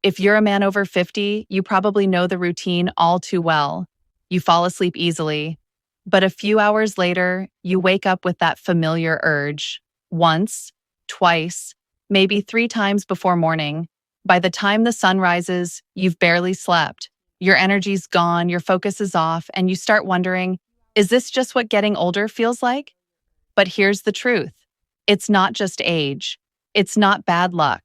If you're a man over 50, you probably know the routine all too well. You fall asleep easily, but a few hours later, you wake up with that familiar urge. Once, twice, maybe 3 times before morning. By the time the sun rises, you've barely slept. Your energy's gone, your focus is off, and you start wondering, is this just what getting older feels like? But here's the truth. It's not just age. It's not bad luck.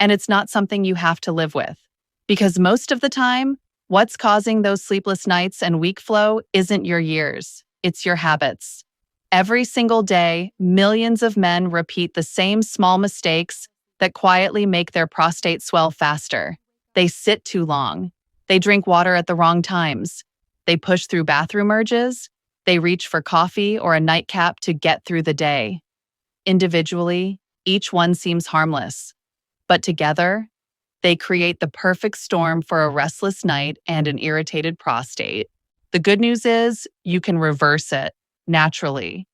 And it's not something you have to live with. Because most of the time, what's causing those sleepless nights and weak flow isn't your years. It's your habits. Every single day, millions of men repeat the same small mistakes that quietly make their prostate swell faster. They sit too long. They drink water at the wrong times. They push through bathroom urges. They reach for coffee or a nightcap to get through the day. Individually, each one seems harmless. But together, they create the perfect storm for a restless night and an irritated prostate. The good news is you can reverse it naturally.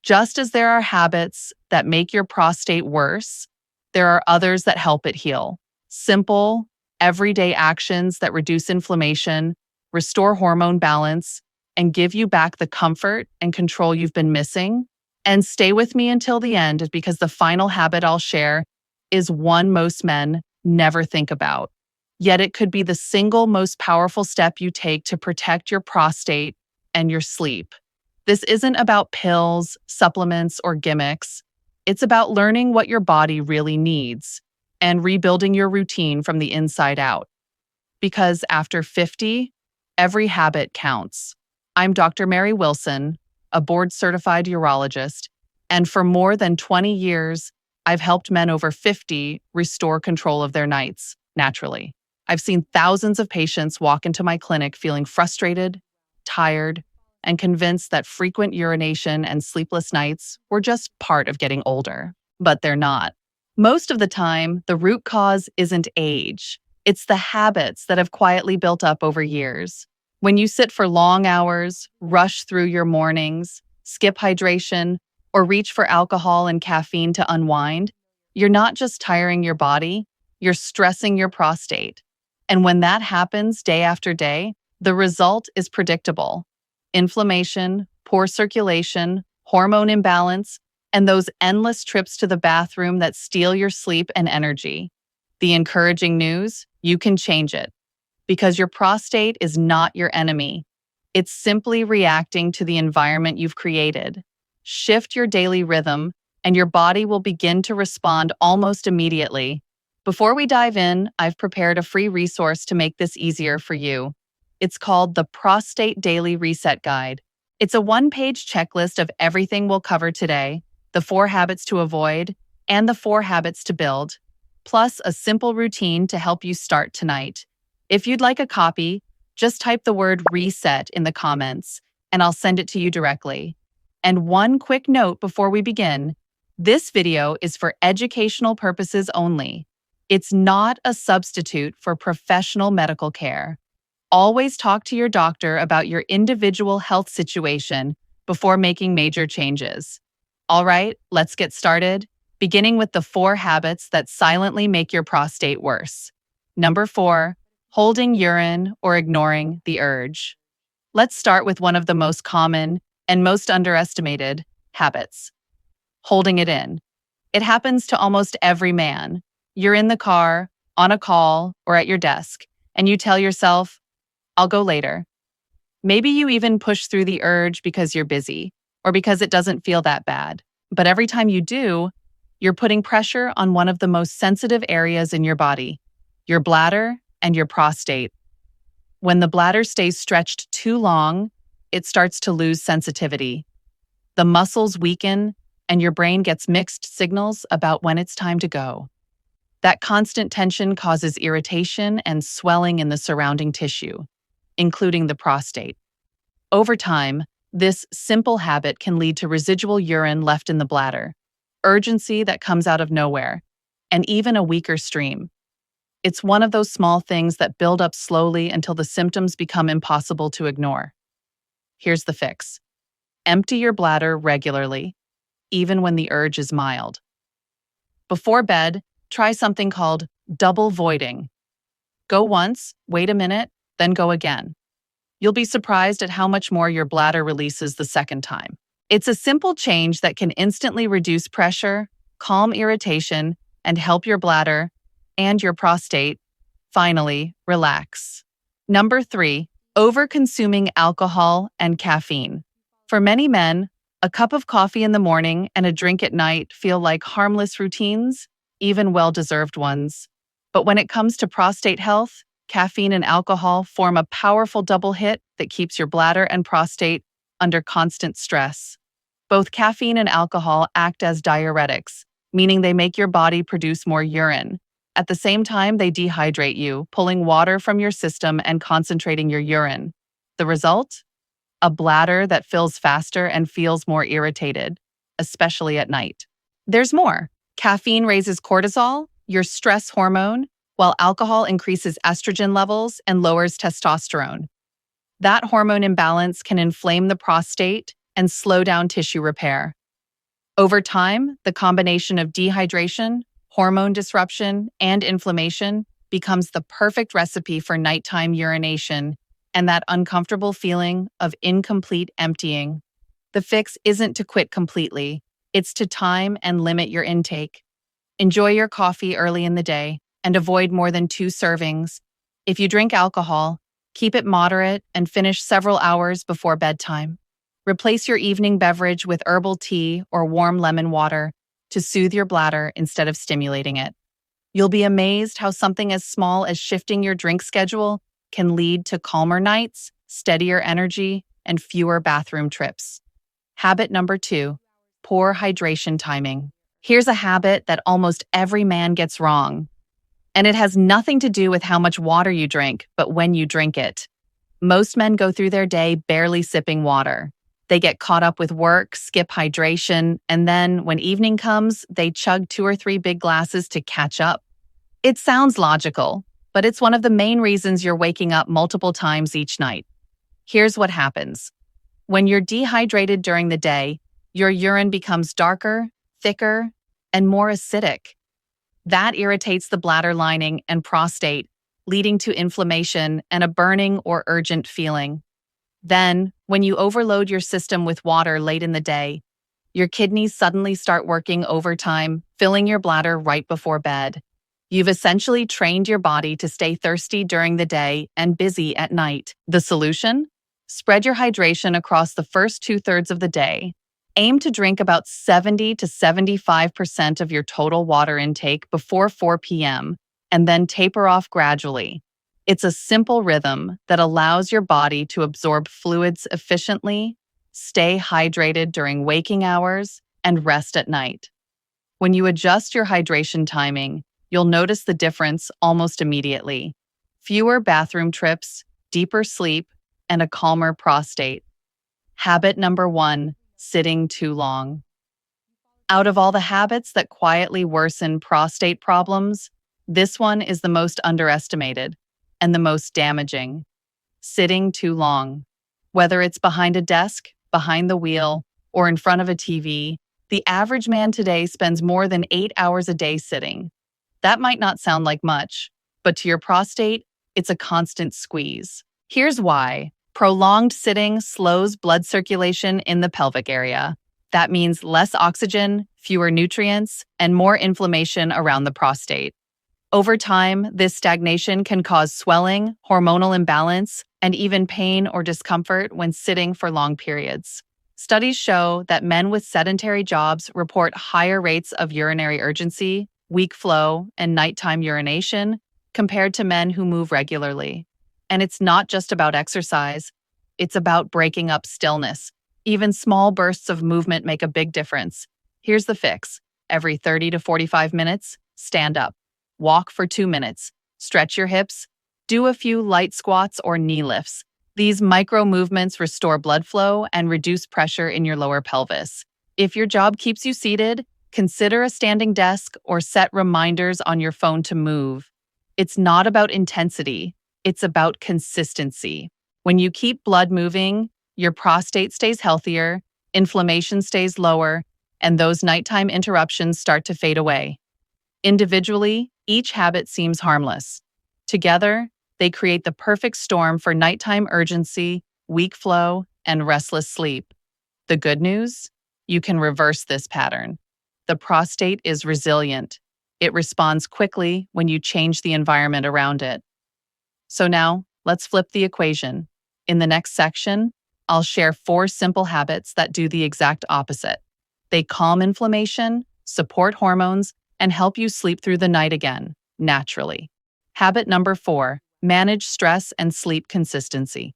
Just as there are habits that make your prostate worse, there are others that help it heal. Simple, everyday actions that reduce inflammation, restore hormone balance, and give you back the comfort and control you've been missing. And stay with me until the end because the final habit I'll share is one most men never think about. Yet it could be the single most powerful step you take to protect your prostate and your sleep. This isn't about pills, supplements, or gimmicks. It's about learning what your body really needs and rebuilding your routine from the inside out. Because after 50, every habit counts. I'm Dr. Mary Worsen, a board-certified urologist, and for more than 20 years, I've helped men over 50 restore control of their nights naturally. I've seen thousands of patients walk into my clinic feeling frustrated, tired, and convinced that frequent urination and sleepless nights were just part of getting older. But they're not. Most of the time, the root cause isn't age. It's the habits that have quietly built up over years. When you sit for long hours, rush through your mornings, skip hydration, or reach for alcohol and caffeine to unwind, you're not just tiring your body, you're stressing your prostate. And when that happens day after day, the result is predictable. Inflammation, poor circulation, hormone imbalance, and those endless trips to the bathroom that steal your sleep and energy. The encouraging news, you can change it. Because your prostate is not your enemy. It's simply reacting to the environment you've created. Shift your daily rhythm, and your body will begin to respond almost immediately. Before we dive in, I've prepared a free resource to make this easier for you. It's called the Prostate Daily Reset Guide. It's a one-page checklist of everything we'll cover today, the 4 habits to avoid, and the 4 habits to build, plus a simple routine to help you start tonight. If you'd like a copy, just type the word reset in the comments, and I'll send it to you directly. And one quick note before we begin, this video is for educational purposes only. It's not a substitute for professional medical care. Always talk to your doctor about your individual health situation before making major changes. All right, let's get started, beginning with the 4 habits that silently make your prostate worse. Number 4, holding urine or ignoring the urge. Let's start with one of the most common and most underestimated habits, holding it in. It happens to almost every man. You're in the car, on a call, or at your desk, and you tell yourself, I'll go later. Maybe you even push through the urge because you're busy, or because it doesn't feel that bad. But every time you do, you're putting pressure on one of the most sensitive areas in your body, your bladder and your prostate. When the bladder stays stretched too long, it starts to lose sensitivity. The muscles weaken, and your brain gets mixed signals about when it's time to go. That constant tension causes irritation and swelling in the surrounding tissue, including the prostate. Over time, this simple habit can lead to residual urine left in the bladder, urgency that comes out of nowhere, and even a weaker stream. It's one of those small things that build up slowly until the symptoms become impossible to ignore. Here's the fix. Empty your bladder regularly, even when the urge is mild. Before bed, try something called double voiding. Go once, wait a minute, then go again. You'll be surprised at how much more your bladder releases the second time. It's a simple change that can instantly reduce pressure, calm irritation, and help your bladder and your prostate finally relax. Number 3, over-consuming alcohol and caffeine. For many men, a cup of coffee in the morning and a drink at night feel like harmless routines, even well-deserved ones. But when it comes to prostate health, caffeine and alcohol form a powerful double hit that keeps your bladder and prostate under constant stress. Both caffeine and alcohol act as diuretics, meaning they make your body produce more urine. At the same time, they dehydrate you, pulling water from your system and concentrating your urine. The result? A bladder that fills faster and feels more irritated, especially at night. There's more. Caffeine raises cortisol, your stress hormone, while alcohol increases estrogen levels and lowers testosterone. That hormone imbalance can inflame the prostate and slow down tissue repair. Over time, the combination of dehydration, hormone disruption, and inflammation becomes the perfect recipe for nighttime urination and that uncomfortable feeling of incomplete emptying. The fix isn't to quit completely, it's to time and limit your intake. Enjoy your coffee early in the day and avoid more than 2 servings. If you drink alcohol, keep it moderate and finish several hours before bedtime. Replace your evening beverage with herbal tea or warm lemon water to soothe your bladder instead of stimulating it. You'll be amazed how something as small as shifting your drink schedule can lead to calmer nights, steadier energy, and fewer bathroom trips. Habit number 2, poor hydration timing. Here's a habit that almost every man gets wrong. And it has nothing to do with how much water you drink, but when you drink it. Most men go through their day barely sipping water. They get caught up with work, skip hydration, and then, when evening comes, they chug 2 or 3 big glasses to catch up. It sounds logical, but it's one of the main reasons you're waking up multiple times each night. Here's what happens. When you're dehydrated during the day, your urine becomes darker, thicker, and more acidic. That irritates the bladder lining and prostate, leading to inflammation and a burning or urgent feeling. Then, when you overload your system with water late in the day, your kidneys suddenly start working overtime, filling your bladder right before bed. You've essentially trained your body to stay thirsty during the day and busy at night. The solution? Spread your hydration across the first 2/3 of the day. Aim to drink about 70 to 75% of your total water intake before 4 p.m., and then taper off gradually. It's a simple rhythm that allows your body to absorb fluids efficiently, stay hydrated during waking hours, and rest at night. When you adjust your hydration timing, you'll notice the difference almost immediately. Fewer bathroom trips, deeper sleep, and a calmer prostate. Habit number 1, sitting too long. Out of all the habits that quietly worsen prostate problems, this one is the most underestimated and the most damaging. Sitting too long. Whether it's behind a desk, behind the wheel, or in front of a TV, the average man today spends more than 8 hours a day sitting. That might not sound like much, but to your prostate, it's a constant squeeze. Here's why. Prolonged sitting slows blood circulation in the pelvic area. That means less oxygen, fewer nutrients, and more inflammation around the prostate. Over time, this stagnation can cause swelling, hormonal imbalance, and even pain or discomfort when sitting for long periods. Studies show that men with sedentary jobs report higher rates of urinary urgency, weak flow, and nighttime urination compared to men who move regularly. And it's not just about exercise, it's about breaking up stillness. Even small bursts of movement make a big difference. Here's the fix. Every 30 to 45 minutes, stand up. Walk for 2 minutes. Stretch your hips. Do a few light squats or knee lifts. These micro movements restore blood flow and reduce pressure in your lower pelvis. If your job keeps you seated, consider a standing desk or set reminders on your phone to move. It's not about intensity, it's about consistency. When you keep blood moving, your prostate stays healthier, inflammation stays lower, and those nighttime interruptions start to fade away. Individually, each habit seems harmless. Together, they create the perfect storm for nighttime urgency, weak flow, and restless sleep. The good news? You can reverse this pattern. The prostate is resilient. It responds quickly when you change the environment around it. So now, let's flip the equation. In the next section, I'll share 4 simple habits that do the exact opposite. They calm inflammation, support hormones, and help you sleep through the night again, naturally. Habit number 4, manage stress and sleep consistency.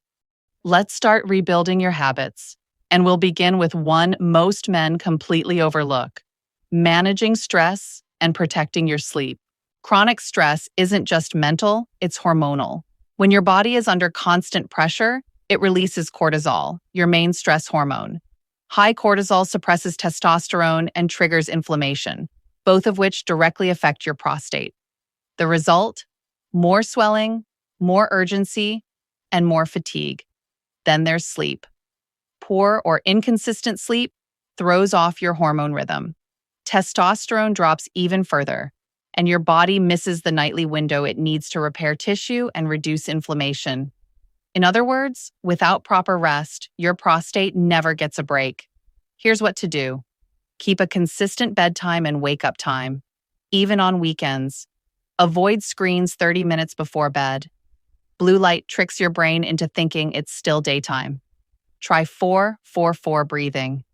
Let's start rebuilding your habits, and we'll begin with one most men completely overlook: managing stress and protecting your sleep. Chronic stress isn't just mental, it's hormonal. When your body is under constant pressure, it releases cortisol, your main stress hormone. High cortisol suppresses testosterone and triggers inflammation, both of which directly affect your prostate. The result? More swelling, more urgency, and more fatigue. Then there's sleep. Poor or inconsistent sleep throws off your hormone rhythm. Testosterone drops even further, and your body misses the nightly window it needs to repair tissue and reduce inflammation. In other words, without proper rest, your prostate never gets a break. Here's what to do. Keep a consistent bedtime and wake-up time, even on weekends. Avoid screens 30 minutes before bed. Blue light tricks your brain into thinking it's still daytime. Try 4-4-4 breathing.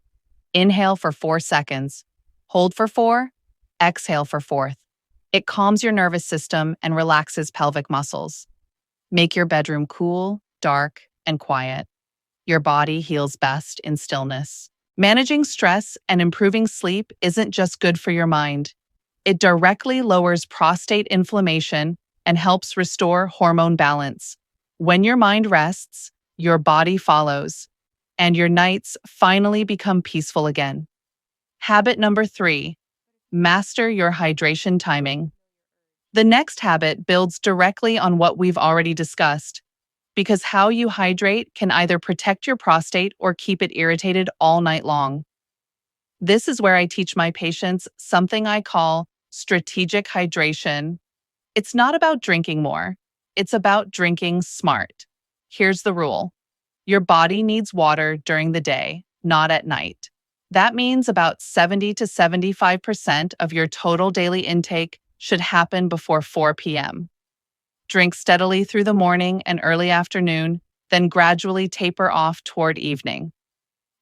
Inhale for 4 seconds. Hold for 4. Exhale for 4th. It calms your nervous system and relaxes pelvic muscles. Make your bedroom cool, dark, and quiet. Your body heals best in stillness. Managing stress and improving sleep isn't just good for your mind. It directly lowers prostate inflammation and helps restore hormone balance. When your mind rests, your body follows, and your nights finally become peaceful again. Habit number 3, master your hydration timing. The next habit builds directly on what we've already discussed, because how you hydrate can either protect your prostate or keep it irritated all night long. This is where I teach my patients something I call strategic hydration. It's not about drinking more, it's about drinking smart. Here's the rule. Your body needs water during the day, not at night. That means about 70 to 75% of your total daily intake should happen before 4 p.m. Drink steadily through the morning and early afternoon, then gradually taper off toward evening.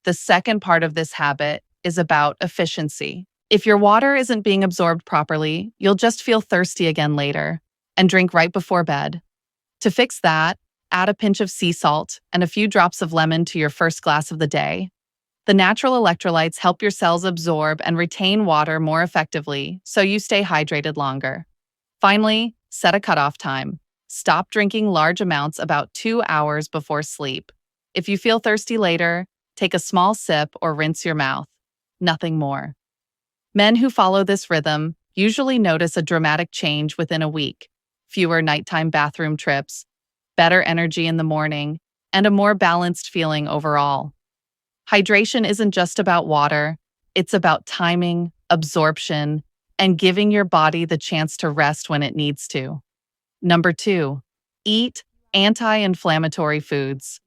The second part of this habit is about efficiency. If your water isn't being absorbed properly, you'll just feel thirsty again later and drink right before bed. To fix that, add a pinch of sea salt and a few drops of lemon to your first glass of the day. The natural electrolytes help your cells absorb and retain water more effectively, so you stay hydrated longer. Finally, set a cutoff time. Stop drinking large amounts about 2 hours before sleep. If you feel thirsty later, take a small sip or rinse your mouth. Nothing more. Men who follow this rhythm usually notice a dramatic change within a week: fewer nighttime bathroom trips, better energy in the morning, and a more balanced feeling overall. Hydration isn't just about water, it's about timing, absorption, and giving your body the chance to rest when it needs to. Number 2, eat anti-inflammatory foods.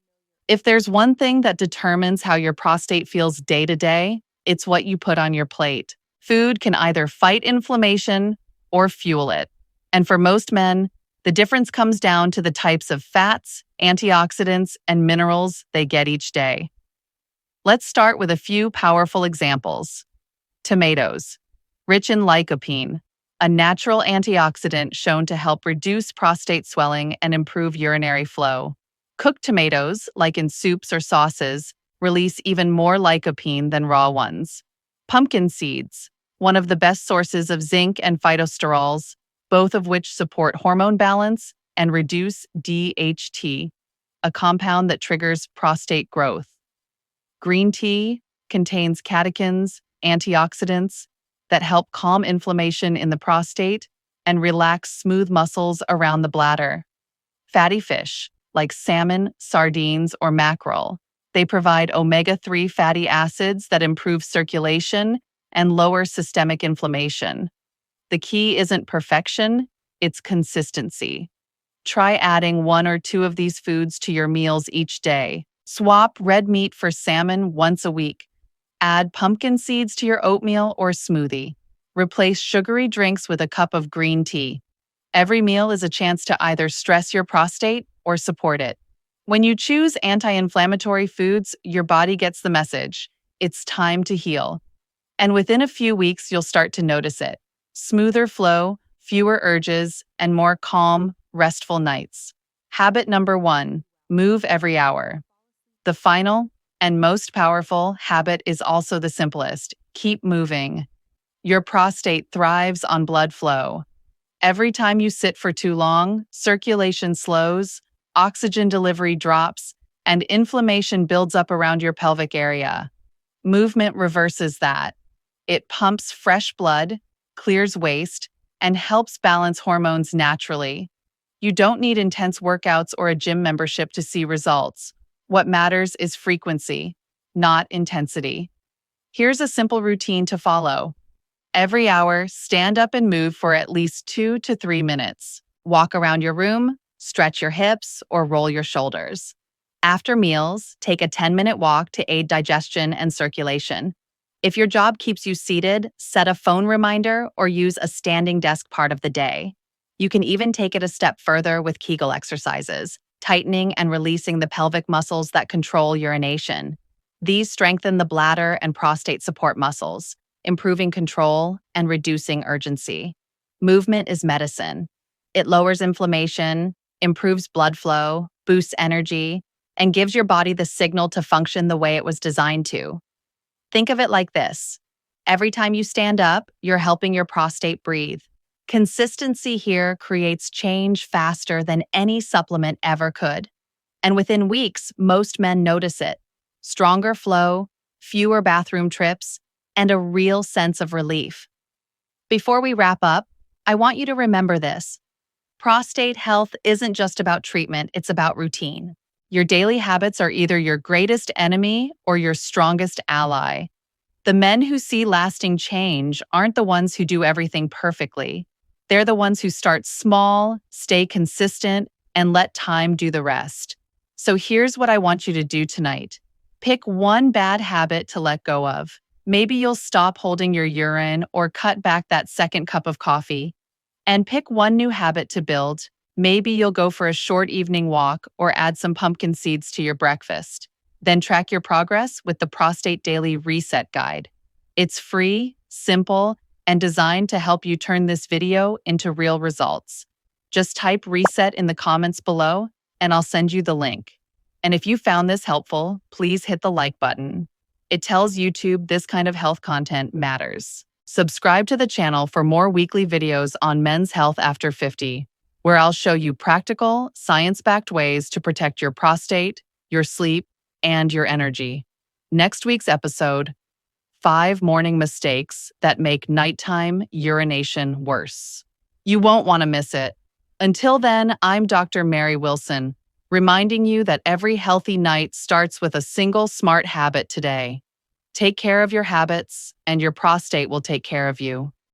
If there's one thing that determines how your prostate feels day to day, it's what you put on your plate. Food can either fight inflammation or fuel it. And for most men, the difference comes down to the types of fats, antioxidants, and minerals they get each day. Let's start with a few powerful examples. Tomatoes, rich in lycopene, a natural antioxidant shown to help reduce prostate swelling and improve urinary flow. Cooked tomatoes, like in soups or sauces, release even more lycopene than raw ones. Pumpkin seeds, one of the best sources of zinc and phytosterols, both of which support hormone balance and reduce DHT, a compound that triggers prostate growth. Green tea contains catechins, antioxidants that help calm inflammation in the prostate and relax smooth muscles around the bladder. Fatty fish, like salmon, sardines, or mackerel, they provide omega-3 fatty acids that improve circulation and lower systemic inflammation. The key isn't perfection, it's consistency. Try adding one or two of these foods to your meals each day. Swap red meat for salmon once a week. Add pumpkin seeds to your oatmeal or smoothie. Replace sugary drinks with a cup of green tea. Every meal is a chance to either stress your prostate or support it. When you choose anti-inflammatory foods, your body gets the message. It's time to heal. And within a few weeks, you'll start to notice it. Smoother flow, fewer urges, and more calm, restful nights. Habit number 1, move every hour. The final and most powerful habit is also the simplest. Keep moving. Your prostate thrives on blood flow. Every time you sit for too long, circulation slows, oxygen delivery drops, and inflammation builds up around your pelvic area. Movement reverses that. It pumps fresh blood, clears waste, and helps balance hormones naturally. You don't need intense workouts or a gym membership to see results. What matters is frequency, not intensity. Here's a simple routine to follow. Every hour, stand up and move for at least 2 to 3 minutes. Walk around your room, stretch your hips, or roll your shoulders. After meals, take a 10-minute walk to aid digestion and circulation. If your job keeps you seated, set a phone reminder or use a standing desk part of the day. You can even take it a step further with Kegel exercises, tightening and releasing the pelvic muscles that control urination. These strengthen the bladder and prostate support muscles, improving control and reducing urgency. Movement is medicine. It lowers inflammation, improves blood flow, boosts energy, and gives your body the signal to function the way it was designed to. Think of it like this. Every time you stand up, you're helping your prostate breathe. Consistency here creates change faster than any supplement ever could. And within weeks, most men notice it. Stronger flow, fewer bathroom trips, and a real sense of relief. Before we wrap up, I want you to remember this. Prostate health isn't just about treatment, it's about routine. Your daily habits are either your greatest enemy or your strongest ally. The men who see lasting change aren't the ones who do everything perfectly. They're the ones who start small, stay consistent, and let time do the rest. So here's what I want you to do tonight. Pick one bad habit to let go of. Maybe you'll stop holding your urine or cut back that second cup of coffee. And pick one new habit to build. Maybe you'll go for a short evening walk or add some pumpkin seeds to your breakfast. Then track your progress with the Prostate Daily Reset Guide. It's free, simple, and designed to help you turn this video into real results. Just type reset in the comments below, and I'll send you the link. And if you found this helpful, please hit the like button. It tells YouTube this kind of health content matters. Subscribe to the channel for more weekly videos on men's health after 50, where I'll show you practical, science-backed ways to protect your prostate, your sleep, and your energy. Next week's episode, 5 morning mistakes that make nighttime urination worse. You won't want to miss it. Until then, I'm Dr. Mary Wilson, reminding you that every healthy night starts with a single smart habit today. Take care of your habits, and your prostate will take care of you.